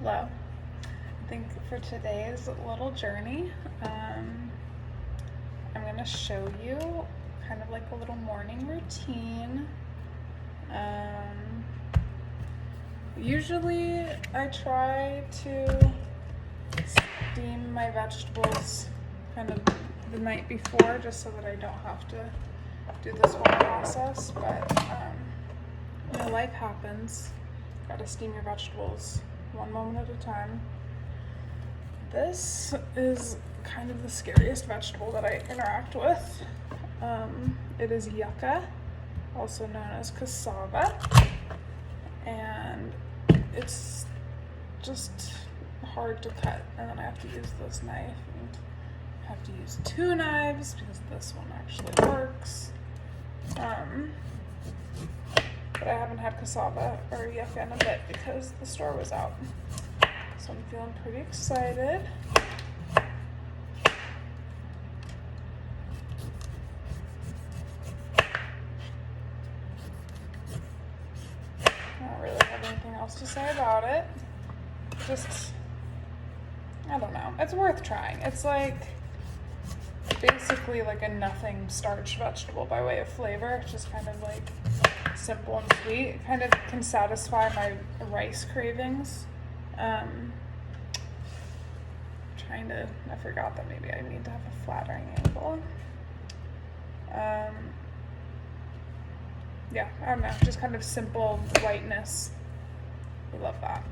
Hello. I think for today's little journey, I'm going to show you kind of like a little morning routine. Usually I try to steam my vegetables kind of the night before just so that I don't have to do this whole process, but life happens. Gotta steam your vegetables one moment at a time. This is kind of the scariest vegetable that I interact with. It is yucca, also known as cassava, and it's just hard to cut, and then I have to use this knife, and I have to use two knives because this one actually works. But I haven't had cassava or yucca in a bit because the store was out. So I'm feeling pretty excited. I don't really have anything else to say about it. Just, I don't know. It's worth trying. It's like basically like a nothing starch vegetable by way of flavor. It's just kind of like simple and sweet. It kind of can satisfy my rice cravings. I forgot that maybe I need to have a flattering angle. Yeah, I don't know, just kind of simple whiteness. We love that.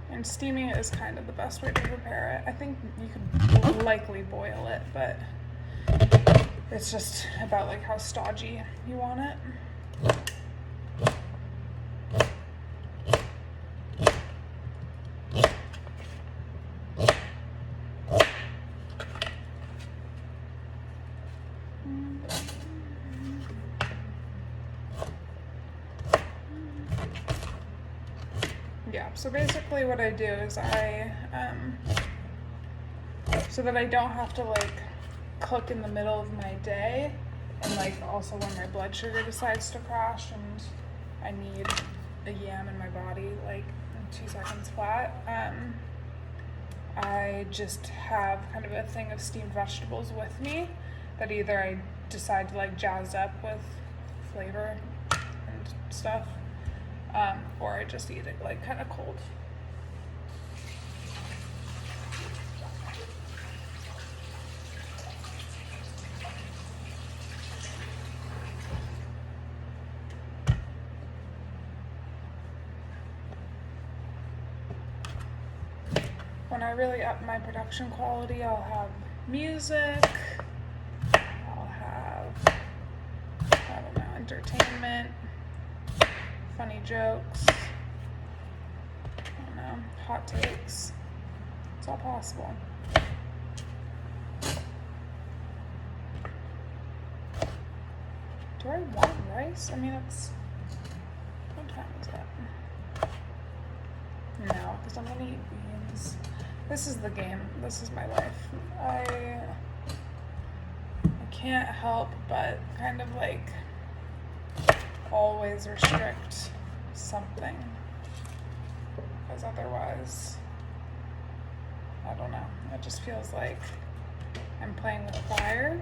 And steaming it is kind of the best way to prepare it. I think you could likely boil it, but it's just about like how stodgy you want it. Yeah, so basically what I do is so that I don't have to like cook in the middle of my day, and like also when my blood sugar decides to crash and I need a yam in my body like in 2 seconds flat, I just have kind of a thing of steamed vegetables with me that either I decide to like jazz up with flavor and stuff, or I just eat it like kind of cold. When I really up my production quality, I'll have music, I'll have, I don't know, entertainment, funny jokes, I don't know, hot takes. It's all possible. Do I want rice? I mean, what time is it? No, because I'm gonna eat beans. This is the game. This is my life. I can't help but kind of like always restrict something, because otherwise, I don't know. It just feels like I'm playing with fire,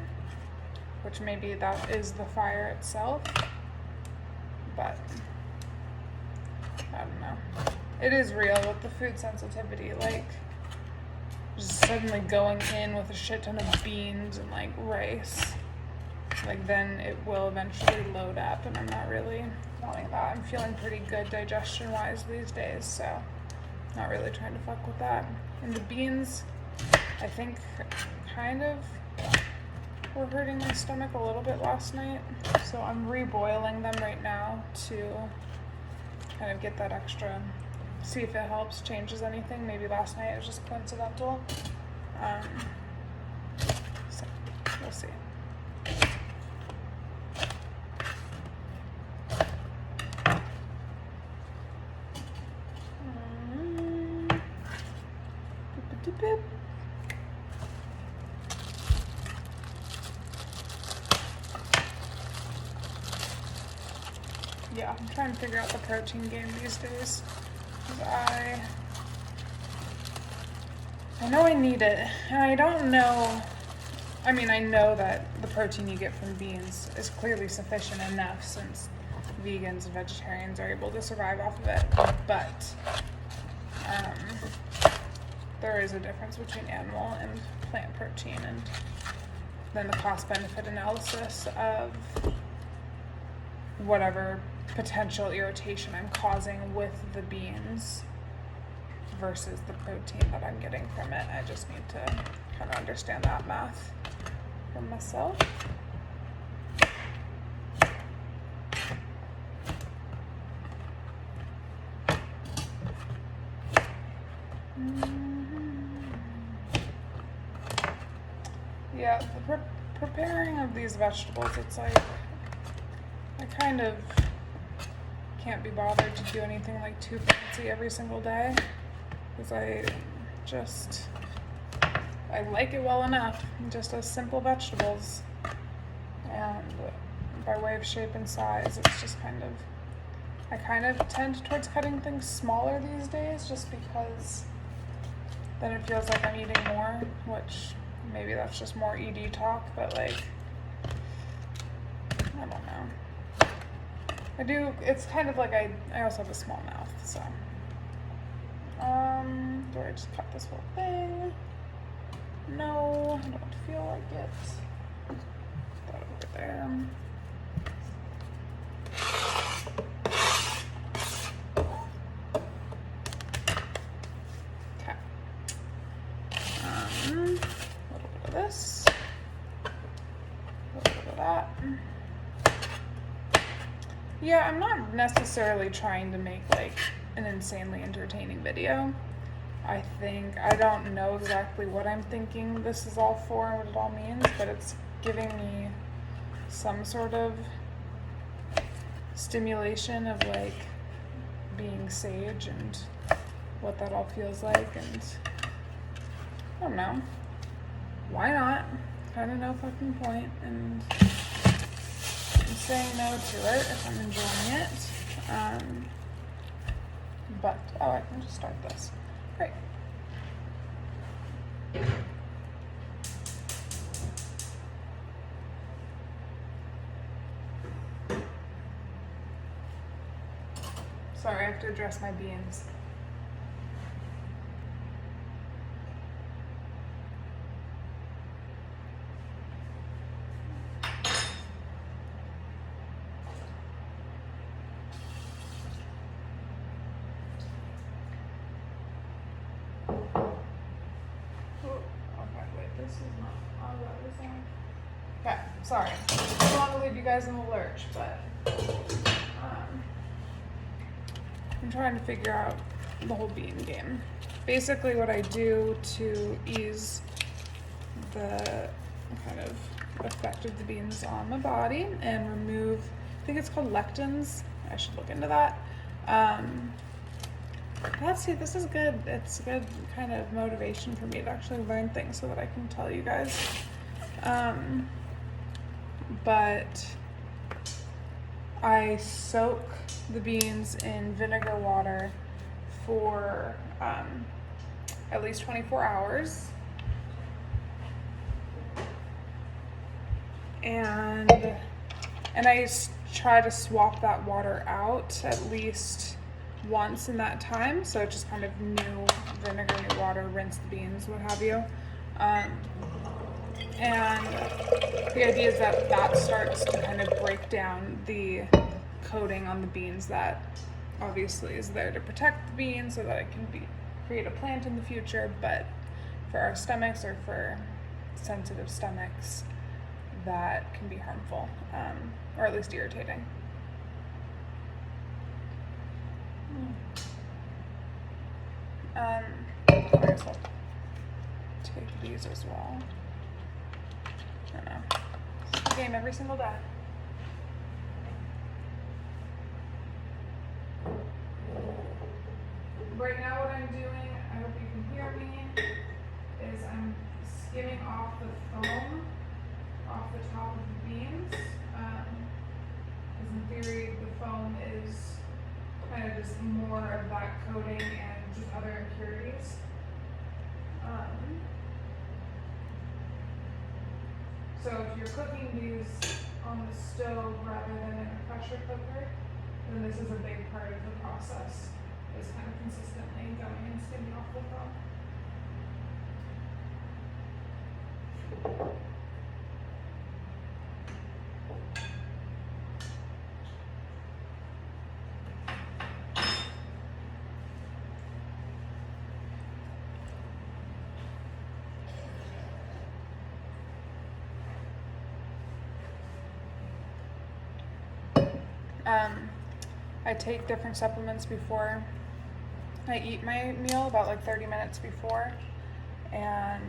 which maybe that is the fire itself, but I don't know. It is real with the food sensitivity, like just suddenly going in with a shit ton of beans and like rice, like then it will eventually load up, and I'm not really wanting that. I'm feeling pretty good digestion wise these days, so not really trying to fuck with that. And the beans, I think kind of were hurting my stomach a little bit last night, so I'm reboiling them right now to kind of get that extra, see if it helps, changes anything. Maybe last night it was just coincidental. So we'll see. Boop. Yeah, I'm trying to figure out the protein game these days. 'Cause I know I need it, and I don't know. I mean, I know that the protein you get from beans is clearly sufficient enough since vegans and vegetarians are able to survive off of it, but there is a difference between animal and plant protein, and then the cost-benefit analysis of whatever potential irritation I'm causing with the beans versus the protein that I'm getting from it. I just need to kind of understand that math for myself. Yeah, the preparing of these vegetables, it's like I kind of can't be bothered to do anything like too fancy every single day, because I like it well enough just as simple vegetables, and by way of shape and size, it's just I kind of tend towards cutting things smaller these days, just because then it feels like I'm eating more, which maybe that's just more ED talk, but like, I don't know. It's kind of like I also have a small mouth, so. Do I just cut this whole thing? No, I don't feel like it. Put that over there. Okay. A little bit of this. A little bit of that. Yeah, I'm not necessarily trying to make like an insanely entertaining video. I don't know exactly what I'm thinking this is all for and what it all means, but it's giving me some sort of stimulation of like being sage and what that all feels like, and I don't know. Why not? Kind of no fucking point, and I'm saying no to it if I'm enjoying it. But I can just start this. Great. Sorry, I have to address my beans. Okay, sorry. I don't want to leave you guys in the lurch, but I'm trying to figure out the whole bean game. Basically what I do to ease the kind of effect of the beans on my body and remove, I think it's called lectins. I should look into that. Let's see, this is good. It's good kind of motivation for me to actually learn things so that I can tell you guys. But I soak the beans in vinegar water for at least 24 hours. And I try to swap that water out at least once in that time, so it's just kind of new vinegar, new water, rinse the beans, what have you. And the idea is that starts to kind of break down the coating on the beans that obviously is there to protect the beans so that it can create a plant in the future, but for our stomachs or for sensitive stomachs, that can be harmful, or at least irritating. I guess I'll take these as well. I don't know. It's the game every single day. Right now what I'm doing, I hope you can hear me, is I'm skimming off the foam off the top of the beans. because in theory the foam is kind of just more of that coating and just other impurities. So if you're cooking these on the stove rather than in a pressure cooker, then this is a big part of the process, is kind of consistently going and skimming off the foam. I take different supplements before I eat my meal, about like 30 minutes before, and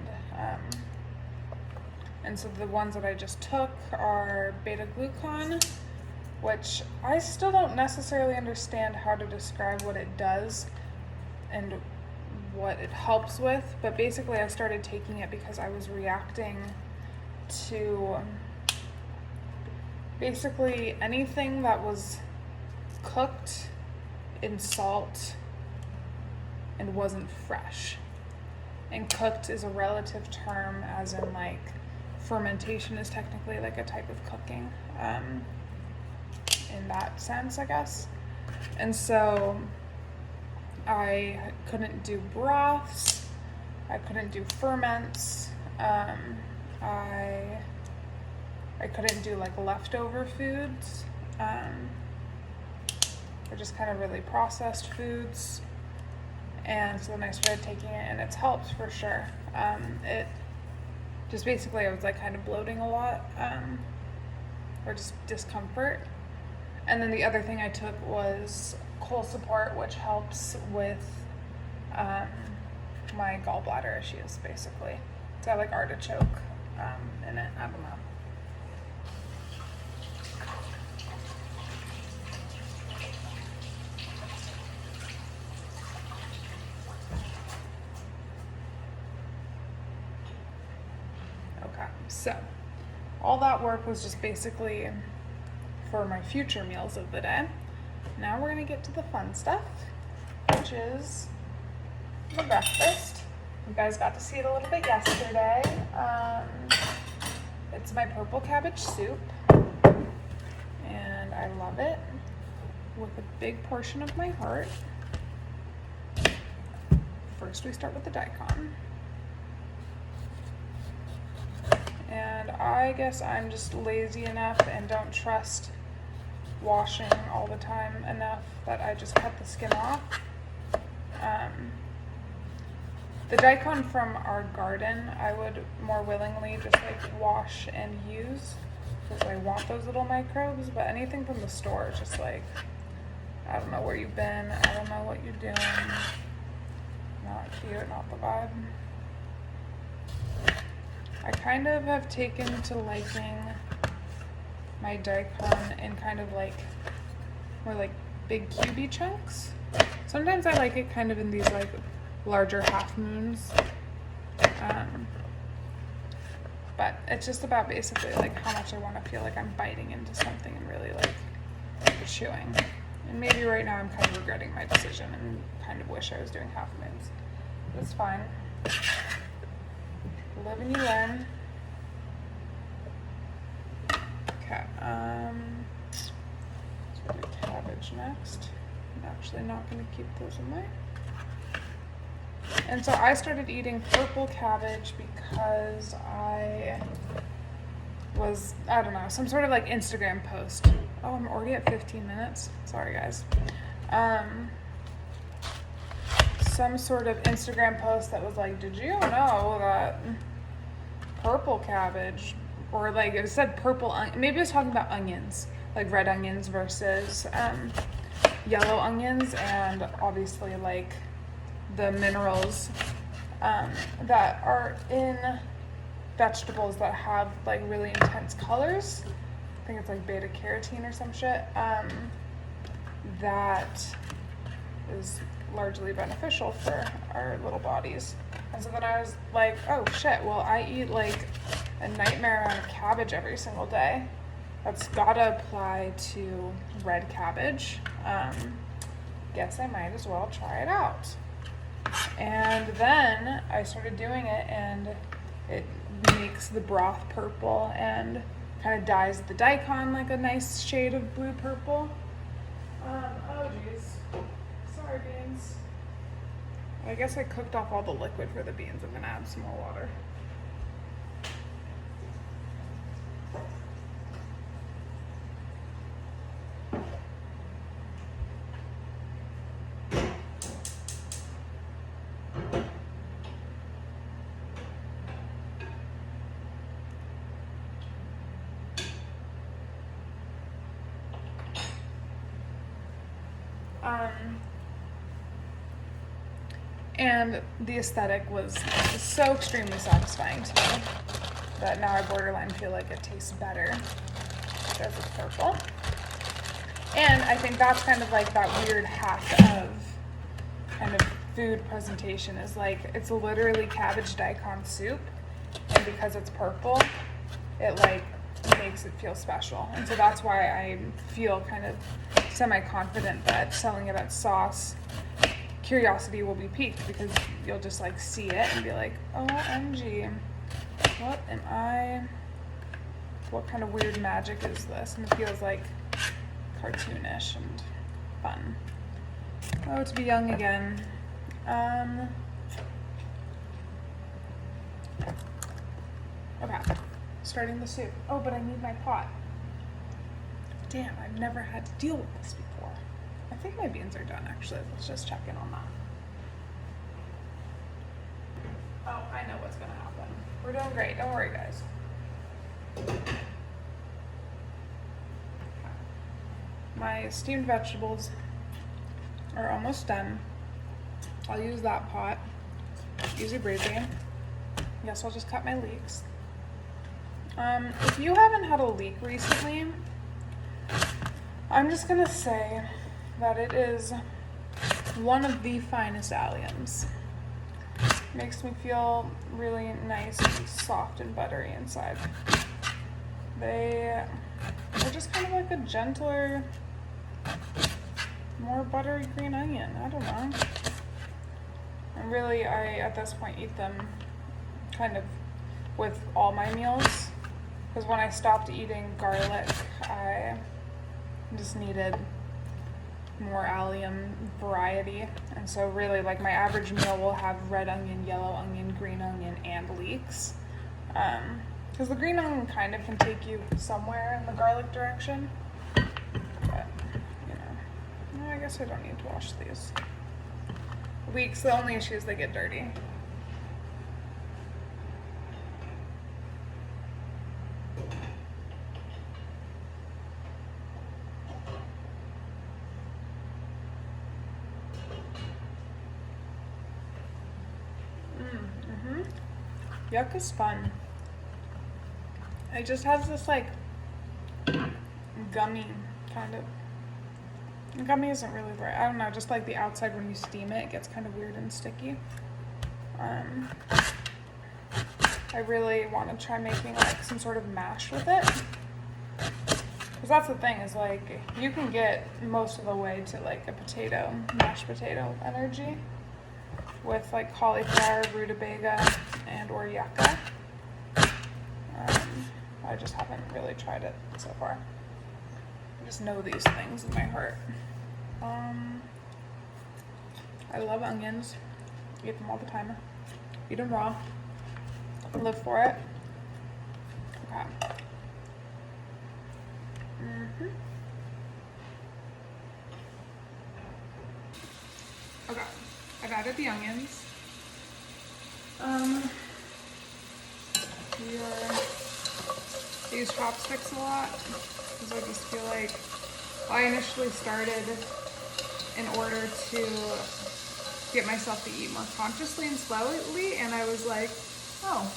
so the ones that I just took are beta-glucan, which I still don't necessarily understand how to describe what it does and what it helps with, but basically I started taking it because I was reacting to basically anything that was cooked in salt and wasn't fresh. And cooked is a relative term, as in like fermentation is technically like a type of cooking, in that sense, I guess. And so I couldn't do broths, I couldn't do ferments, I couldn't do like leftover foods, or just kind of really processed foods. And so then I started taking it, and it's helped for sure. It just basically, I was like kind of bloating a lot, or just discomfort. And then the other thing I took was coal support, which helps with my gallbladder issues, basically. It's got like artichoke in it. I don't know. So all that work was just basically for my future meals of the day. Now we're gonna get to the fun stuff, which is the breakfast. You guys got to see it a little bit yesterday. It's my purple cabbage soup, and I love it, with a big portion of my heart. First we start with the daikon. And I guess I'm just lazy enough and don't trust washing all the time enough that I just cut the skin off. The daikon from our garden, I would more willingly just like wash and use, because I want those little microbes, but anything from the store is just like, I don't know where you've been, I don't know what you're doing, not cute, not the vibe. I kind of have taken to liking my daikon in kind of like more like big cubey chunks. Sometimes I like it kind of in these like larger half moons. But it's just about basically like how much I want to feel like I'm biting into something and really like chewing. And maybe right now I'm kind of regretting my decision and kind of wish I was doing half moons. It's fine. Live and you learn. Okay, let's do cabbage next. I'm actually not going to keep those in there. And so I started eating purple cabbage because I don't know, some sort of like Instagram post. Oh, I'm already at 15 minutes. Sorry, guys. Some sort of Instagram post that was like, did you know that purple cabbage, or like it said purple, maybe it was talking about onions, like red onions versus yellow onions, and obviously like the minerals that are in vegetables that have like really intense colors. I think it's like beta carotene or some shit. That is largely beneficial for our little bodies. And so then I was like, oh shit, well I eat like a nightmare amount of cabbage every single day. That's gotta apply to red cabbage. Guess I might as well try it out. And then I started doing it, and it makes the broth purple and kind of dyes the daikon like a nice shade of blue purple. Oh geez, sorry beans. I guess I cooked off all the liquid for the beans. I'm gonna add some more water. And the aesthetic was so extremely satisfying to me that now I borderline feel like it tastes better because it's purple. And I think that's kind of like that weird hack of kind of food presentation is like it's literally cabbage daikon soup, and because it's purple, it like makes it feel special. And so that's why I feel kind of semi-confident that selling it at sauce, curiosity will be piqued, because you'll just like see it and be like, OMG, what kind of weird magic is this? And it feels like cartoonish and fun. Oh, to be young again. Okay, starting the soup. Oh, but I need my pot. Damn, I've never had to deal with this before. I think my beans are done, actually. Let's just check in on that. Oh, I know what's gonna happen. We're doing great, don't worry, guys. My steamed vegetables are almost done. I'll use that pot. Easy breezy. Guess I'll just cut my leeks. If you haven't had a leek recently, I'm just gonna say that it is one of the finest alliums. Makes me feel really nice and soft and buttery inside. They're just kind of like a gentler, more buttery green onion. I don't know. And really, I at this point eat them kind of with all my meals, because when I stopped eating garlic, I just needed more allium variety. And so really, like, my average meal will have red onion, yellow onion, green onion, and leeks. Because the green onion kind of can take you somewhere in the garlic direction. But, you know, I guess I don't need to wash these. Leeks, the only issue is they get dirty. Yuck is fun. It just has this like gummy kind of. Gummy isn't really right. I don't know. Just like the outside when you steam it, it gets kind of weird and sticky. I really want to try making like some sort of mash with it. Because that's the thing, is like you can get most of the way to like a potato, mashed potato energy with like cauliflower, rutabaga, and or yucca. I just haven't really tried it so far. I just know these things in my heart. I love onions. Eat them all the time. Eat them raw. Live for it. Okay. Okay. I've added the onions. I use chopsticks a lot because I just feel like I initially started in order to get myself to eat more consciously and slowly, and I was like, oh,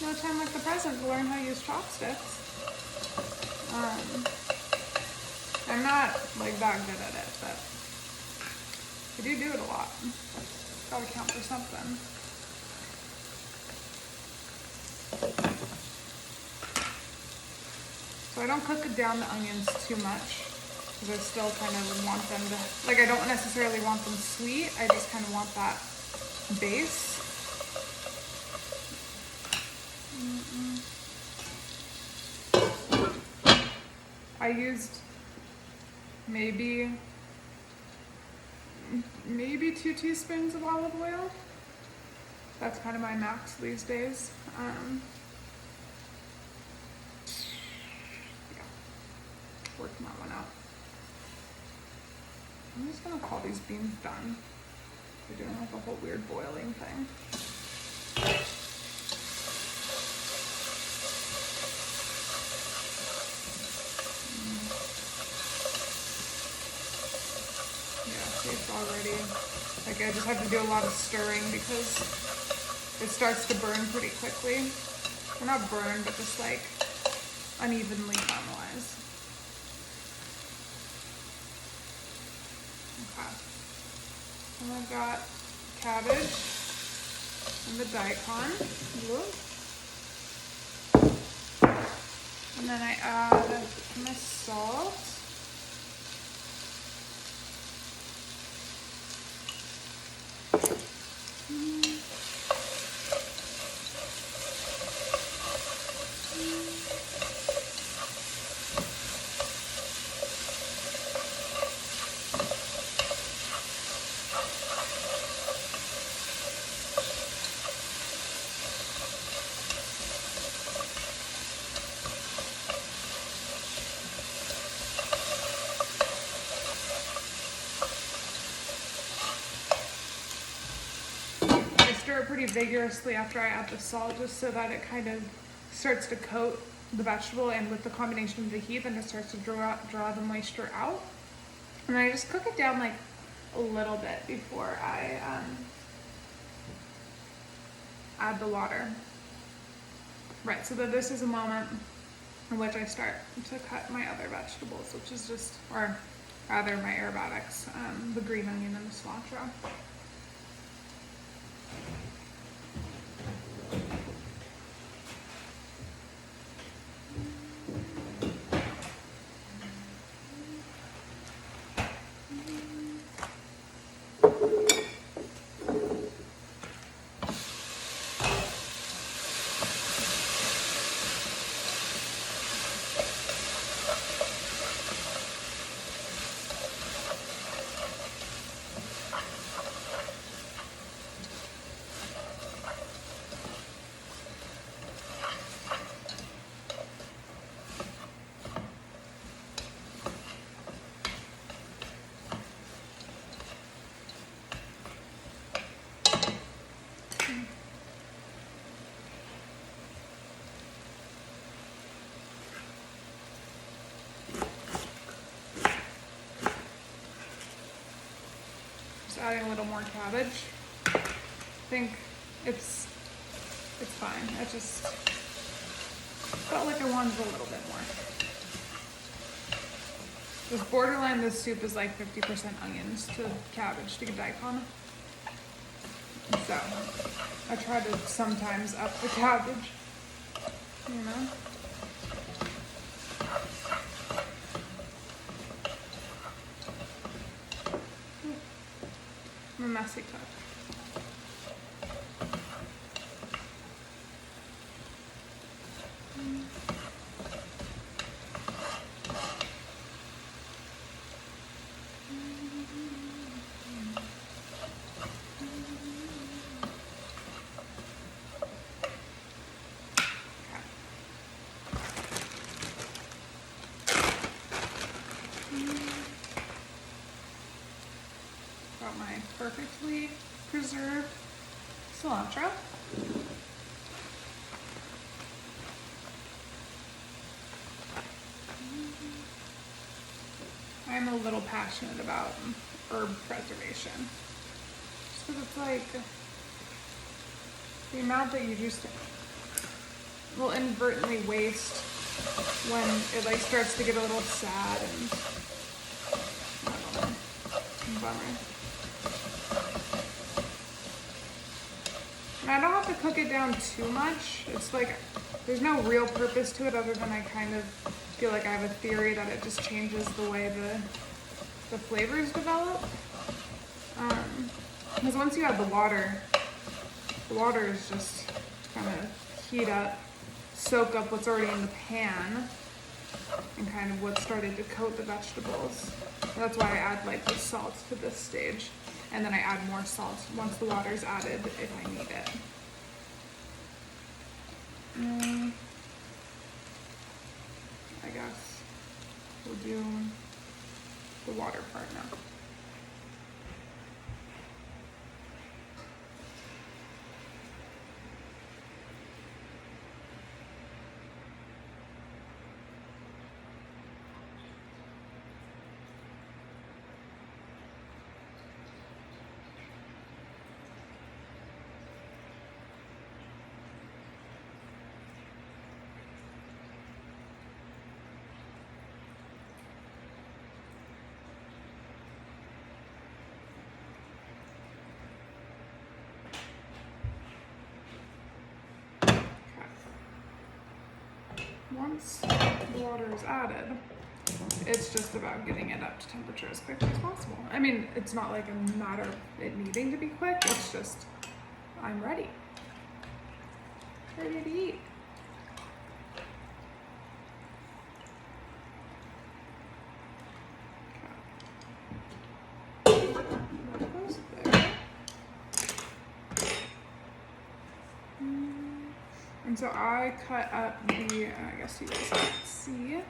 no time like the present to learn how to use chopsticks. I'm not like that good at it, but I do it a lot. Gotta count for something. So I don't cook down the onions too much because I still kind of want them to, like I don't necessarily want them sweet, I just kind of want that base. I used maybe 2 teaspoons of olive oil. That's kind of my max these days. Yeah, working that one out. I'm just gonna call these beans done. They're doing like a whole weird boiling thing. It's already, like I just have to do a lot of stirring because it starts to burn pretty quickly. Well, not burn, but just like unevenly caramelize. Okay. And I've got cabbage and the daikon. And then I add my salt. Stir it pretty vigorously after I add the salt, just so that it kind of starts to coat the vegetable, and with the combination of the heat, then it starts to draw the moisture out. And I just cook it down like a little bit before I add the water. Right, so that this is a moment in which I start to cut my other vegetables, which is just, or rather my aromatics, the green onion and the cilantro. Adding a little more cabbage. I think it's fine. I just felt like I wanted a little bit more. This borderline, this soup is like 50% onions to cabbage to get daikon. So I try to sometimes up the cabbage, you know. A messy cook. Got my perfectly preserved cilantro. I'm a little passionate about herb preservation. Just because it's like the amount that you just will inadvertently waste when it like starts to get a little sad and I don't know, bummer. And I don't have to cook it down too much. It's like, there's no real purpose to it other than I kind of feel like I have a theory that it just changes the way the flavors develop. Because once you add the water is just kind of heat up, soak up what's already in the pan, and kind of what started to coat the vegetables. That's why I add like the salt to this stage, and then I add more salt once the water's added if I need it. I guess we'll do the water part now. Once the water is added, it's just about getting it up to temperature as quickly as possible. I mean, it's not like a matter of it needing to be quick, it's just, I'm ready. Ready to eat. That goes there. And so I cut up the, I guess you guys can't see.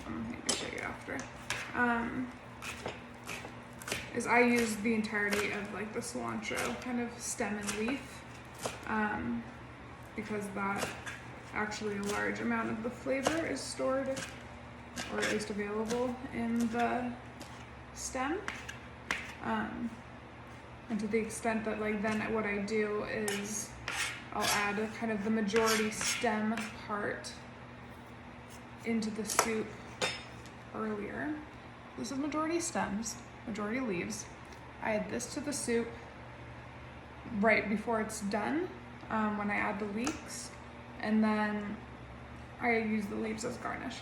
Maybe show you after. Is I use the entirety of like the cilantro kind of stem and leaf, because that actually a large amount of the flavor is stored, or at least available in the stem. And to the extent that like then what I do is I'll add kind of the majority stem part into the soup earlier. This is majority stems, majority leaves. I add this to the soup right before it's done, when I add the leeks, and then I use the leaves as garnish.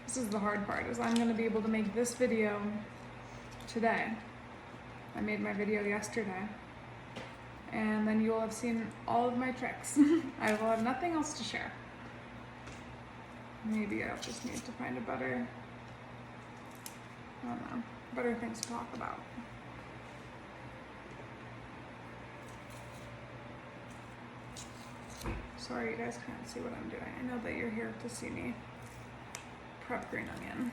This is the hard part, is I'm going to be able to make this video today. I made my video yesterday. And then you will have seen all of my tricks. I will have nothing else to share. Maybe I'll just need to find a better, I don't know, better things to talk about. Sorry you guys can't see what I'm doing. I know that you're here to see me prep green onion.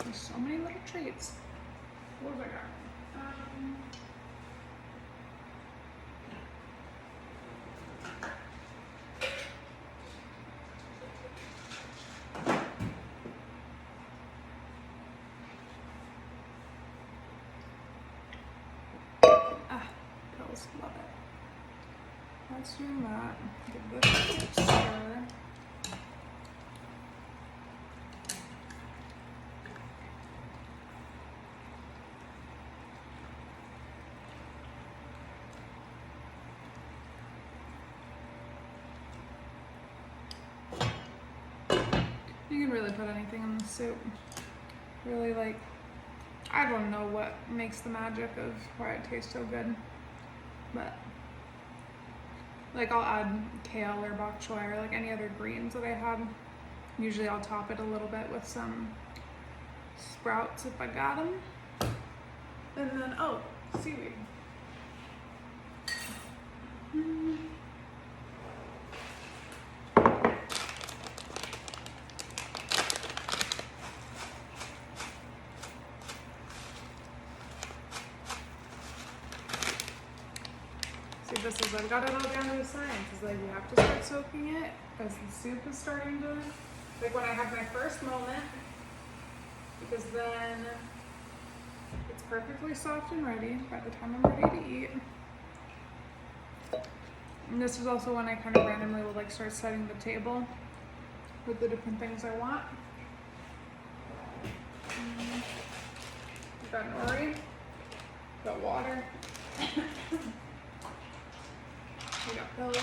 There's so many little treats. What have I got? Pills, love it. Let's do that. Give this a quick stir. You can really put anything in the soup. Really, like, I don't know what makes the magic of why it tastes so good, but like I'll add kale or bok choy or like any other greens that I have. Usually I'll top it a little bit with some sprouts if I got them. And then, oh, seaweed. See, this is, I've got it all down to a science. It's like you have to start soaking it as the soup is starting to, like when I have my first moment, because then it's perfectly soft and ready by the time I'm ready to eat. And this is also when I kind of randomly will like start setting the table with the different things I want. We've got nori, got water, we got pills.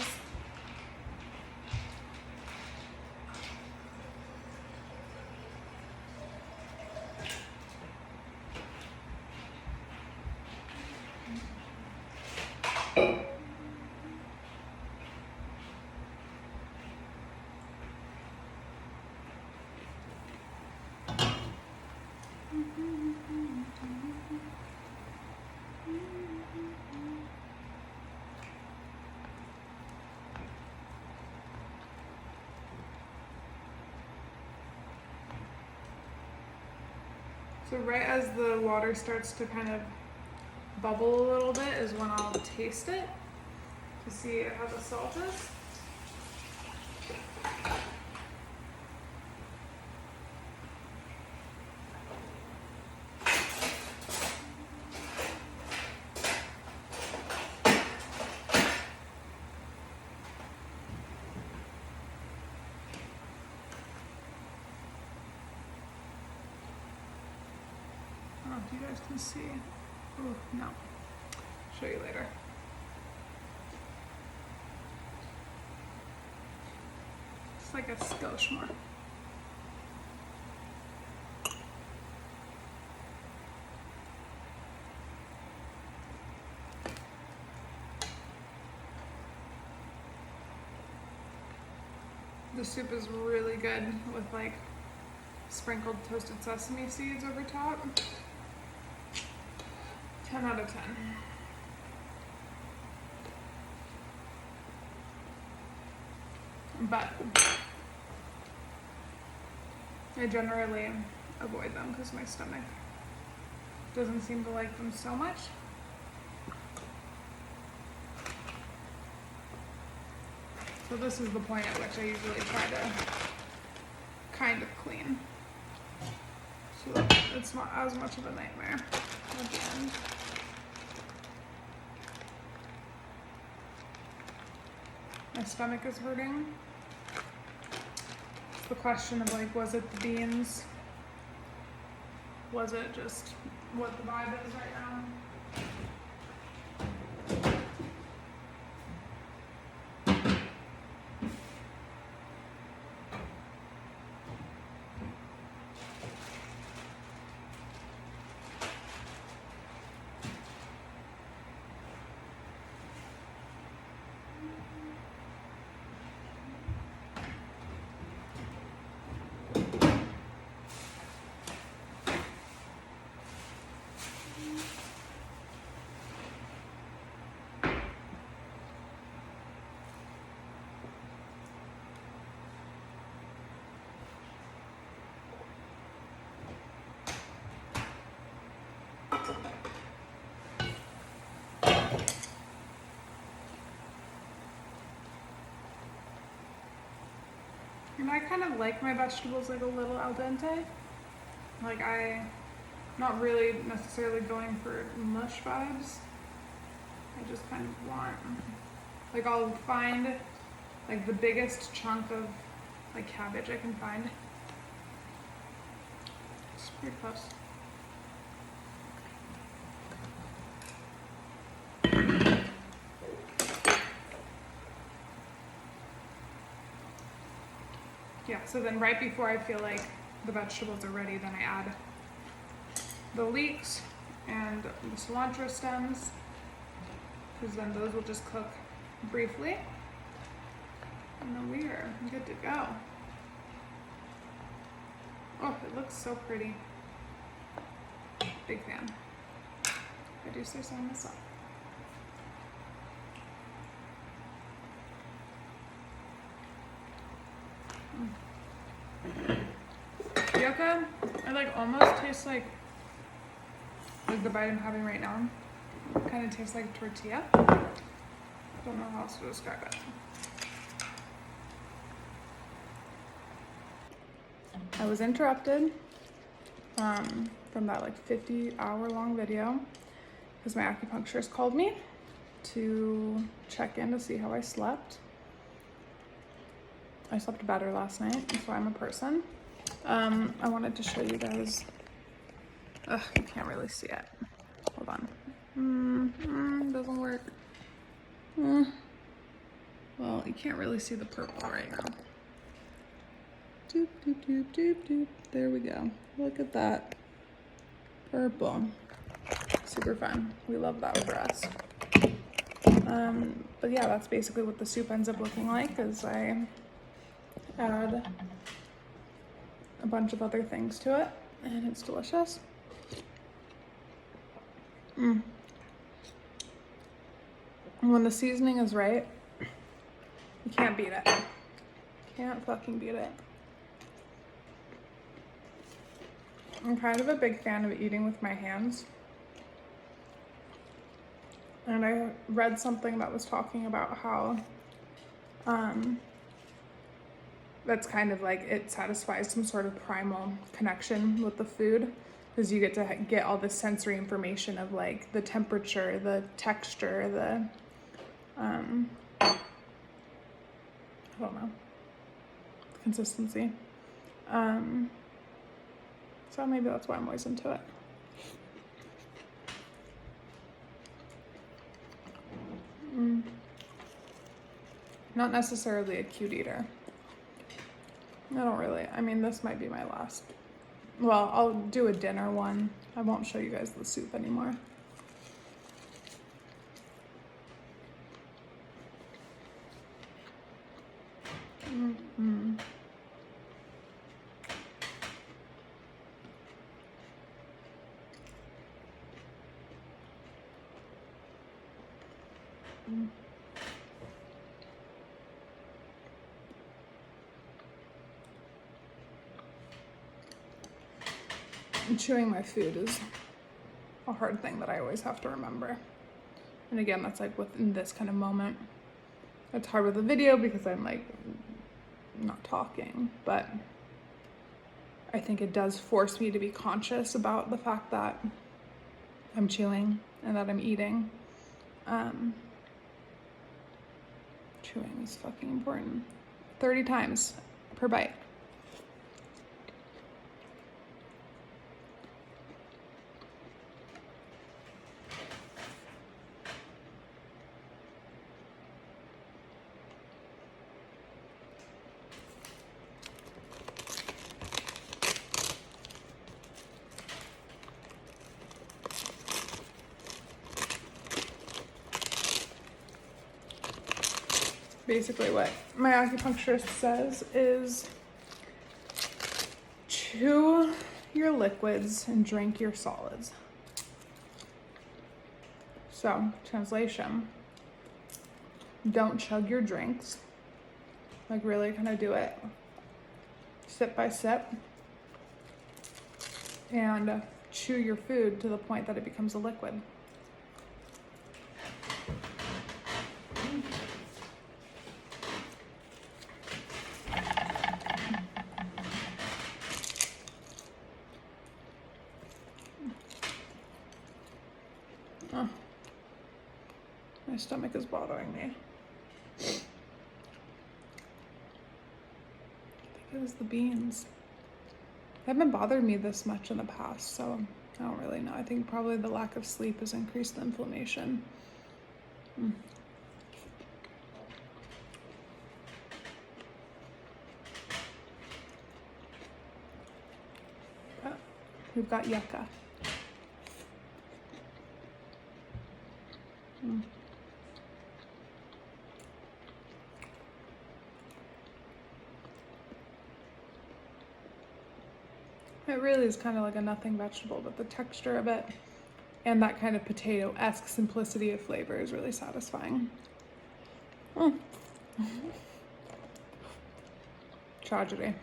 So right as the water starts to kind of bubble a little bit is when I'll taste it to see how the salt is. I don't know if you guys can see. Oh, no. Show you later. It's like a skosh more. The soup is really good with like sprinkled toasted sesame seeds over top. 10 out of 10. But I generally avoid them because my stomach doesn't seem to like them so much. So this is the point at which I usually try to kind of clean, so that it's not as much of a nightmare at the end. My stomach is hurting. It's the question of like, was it the beans? Was it just what the vibe is right now? And I kind of like my vegetables like a little al dente. Like I'm not really necessarily going for mush vibes. I just kind of want, like I'll find like the biggest chunk of like cabbage I can find. It's pretty close. Yeah. yeah, so then right before I feel like the vegetables are ready, then I add the leeks and the cilantro stems, because then those will just cook briefly. And then we are good to go. Oh, it looks so pretty. Big fan. I do say so myself. Yucca, it like almost tastes like the bite I'm having right now. Kind of tastes like tortilla. Don't know how else to describe it. I was interrupted from that like 50-hour-long video because my acupuncturist called me to check in to see how I slept. I slept better last night, that's why I'm a person. I wanted to show you guys. Ugh, you can't really see it. Hold on. Doesn't work. Well, you can't really see the purple right now. Doop, doop, doop, doop, doop. There we go. Look at that. Purple. Super fun. We love that for us. But yeah, that's basically what the soup ends up looking like, is I add a bunch of other things to it, and it's delicious. When the seasoning is right, you can't beat it. Can't fucking beat it. I'm kind of a big fan of eating with my hands. And I read something that was talking about how that's kind of like it satisfies some sort of primal connection with the food, because you get to get all this sensory information of like the temperature, the texture, the I don't know, consistency. So maybe that's why I'm always into it. Not necessarily a cute eater. I don't really, I mean, this might be my last. Well, I'll do a dinner one. I won't show you guys the soup anymore. Chewing my food is a hard thing that I always have to remember. And again, that's like within this kind of moment. It's hard with the video because I'm like not talking, but I think it does force me to be conscious about the fact that I'm chewing and that I'm eating. Chewing is fucking important. 30 times per bite. Basically what my acupuncturist says is chew your liquids and drink your solids. So, translation, don't chug your drinks. Like really kind of do it sip by sip. And chew your food to the point that it becomes a liquid. Oh, my stomach is bothering me. I think it was the beans. They haven't bothered me this much in the past, so I don't really know. I think probably the lack of sleep has increased the inflammation. we've got yucca. It really is kind of like a nothing vegetable, but the texture of it and that kind of potato-esque simplicity of flavor is really satisfying. Tragedy.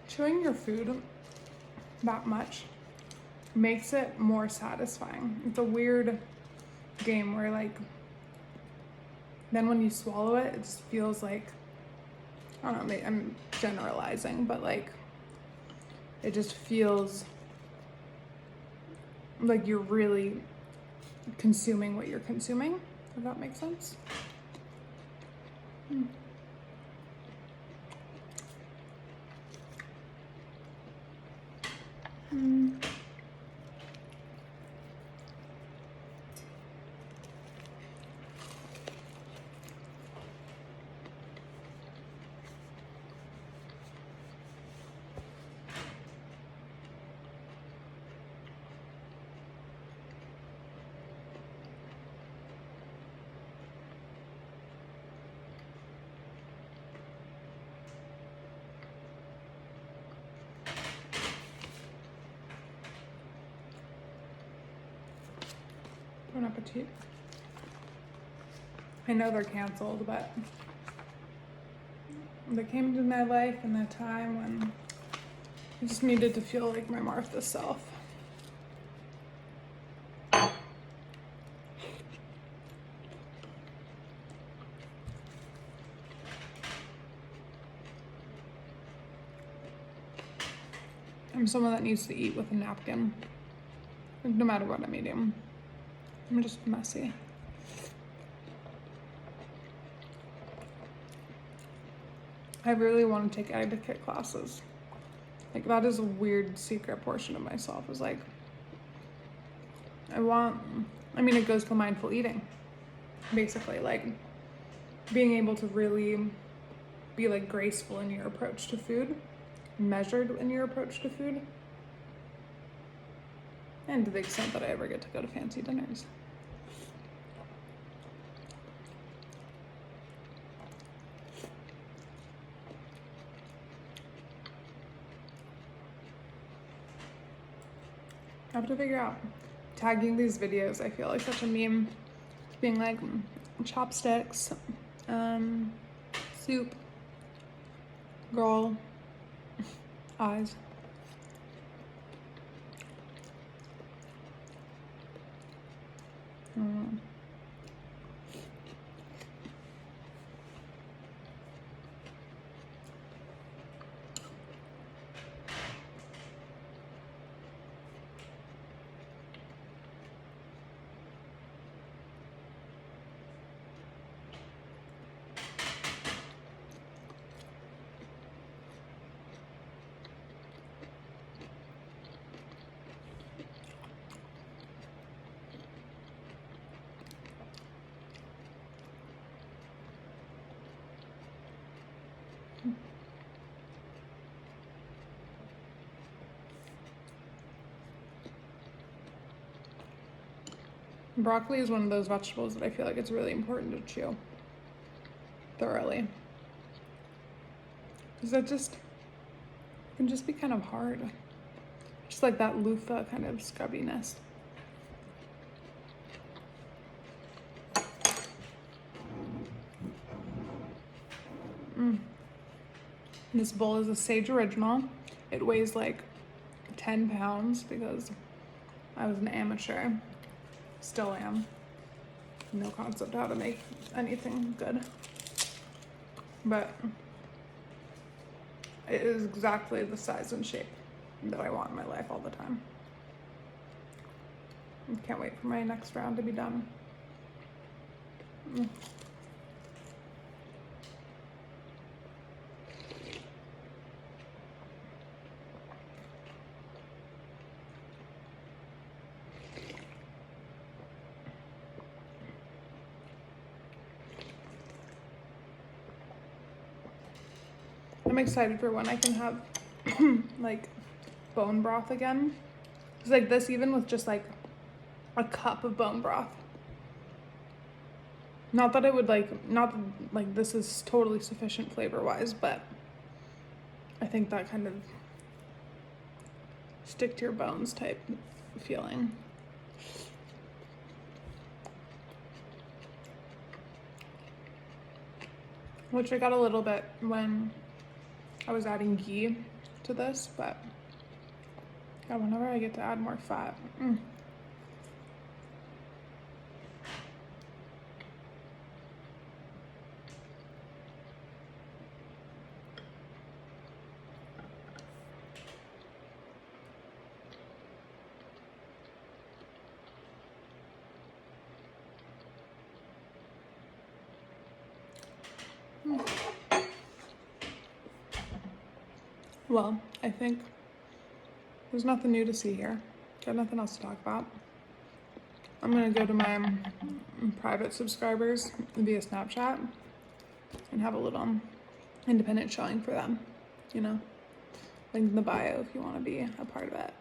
Chewing your food that much makes it more satisfying. It's a weird game where like, then when you swallow it, it just feels like, I don't know, I'm generalizing, but like, it just feels like you're really consuming what you're consuming, if that makes sense. Bon appetit. I know they're canceled, but they came into my life in a time when I just needed to feel like my Martha self. I'm someone that needs to eat with a napkin, like, no matter what I'm eating. I'm just messy. I really want to take etiquette classes. Like, that is a weird secret portion of myself, is like, I mean, it goes to mindful eating, basically, like being able to really be like graceful in your approach to food, measured in your approach to food, and to the extent that I ever get to go to fancy dinners. I have to figure out tagging these videos. I feel like such a meme, being like chopsticks, soup, girl, eyes. Broccoli is one of those vegetables that I feel like it's really important to chew thoroughly, because that just can just be kind of hard, just like that loofah kind of scubbiness. This bowl is a Sage Original. It weighs like 10 pounds because I was an amateur. Still am. No concept how to make anything good. But it is exactly the size and shape that I want in my life all the time. I can't wait for my next round to be done. I'm excited for when I can have like bone broth again. It's like this, even with just like a cup of bone broth. Not that I would not like this is totally sufficient flavor wise, but I think that kind of stick to your bones type feeling. Which I got a little bit when I was adding ghee to this, but yeah, whenever I get to add more fat. Well, I think there's nothing new to see here. Got nothing else to talk about. I'm gonna go to my private subscribers via Snapchat and have a little independent showing for them, you know? Link in the bio if you want to be a part of it.